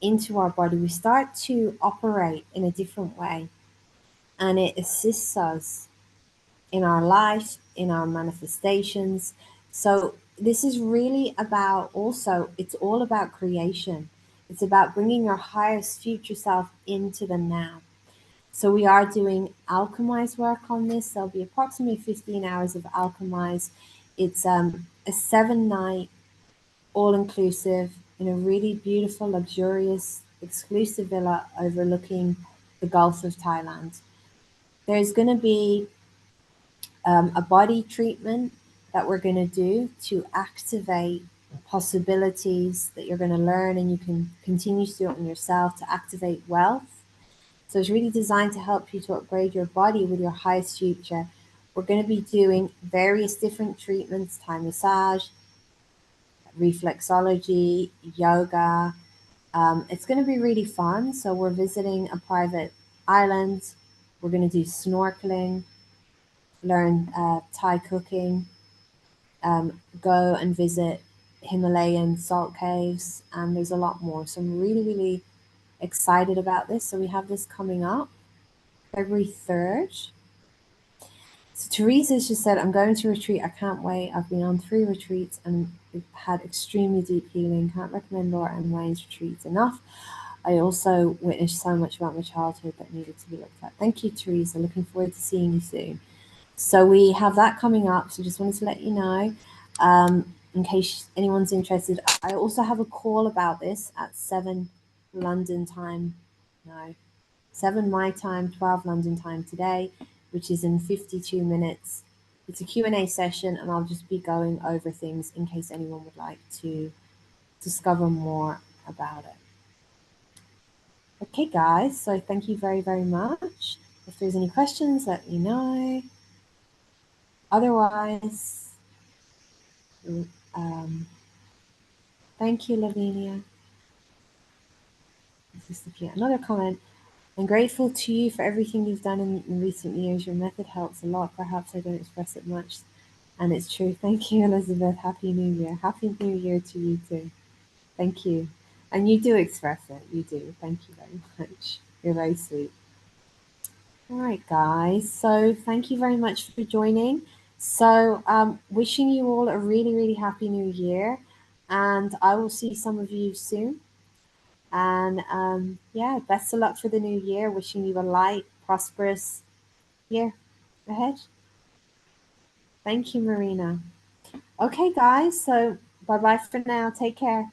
into our body, we start to operate in a different way. And it assists us in our life, in our manifestations. So this is really about also, it's all about creation. It's about bringing your highest future self into the now. So we are doing Alchemize work on this. There'll be approximately 15 hours of Alchemize. It's a 7-night, all-inclusive, in a really beautiful, luxurious, exclusive villa overlooking the Gulf of Thailand. There's going to be a body treatment that we're going to do to activate possibilities that you're going to learn, and you can continue to do it on yourself to activate wealth. So it's really designed to help you to upgrade your body with your highest future. We're going to be doing various different treatments, Thai massage, reflexology, yoga. It's going to be really fun. So we're visiting a private island. We're going to do snorkeling, learn Thai cooking, go and visit Himalayan salt caves, and there's a lot more. So I'm really, really excited about this. So we have this coming up February 3rd. So Teresa's just said, I'm going to retreat. I can't wait. I've been on 3 retreats and had extremely deep healing. Can't recommend Laura and Wayne's retreats enough. I also witnessed so much about my childhood that needed to be looked at. Thank you, Teresa. Looking forward to seeing you soon. So we have that coming up. So just wanted to let you know, in case anyone's interested. I also have a call about this at 7 London time. No, 7 my time, 12 London time today, which is in 52 minutes. It's a Q&A session, and I'll just be going over things in case anyone would like to discover more about it. Okay, guys, so thank you very, very much. If there's any questions, let me know. Otherwise, thank you, Lavinia. Another comment. I'm grateful to you for everything you've done in recent years. Your method helps a lot. Perhaps I don't express it much, and it's true. Thank you, Elizabeth. Happy New Year. Happy New Year to you too. Thank you. And you do express it. You do. Thank you very much. You're very sweet. All right, guys. So thank you very much for joining. So wishing you all a really, really happy New Year. And I will see some of you soon. And yeah, best of luck for the new year. Wishing you a light, prosperous year ahead. Thank you, Marina. Okay, guys. So bye-bye for now. Take care.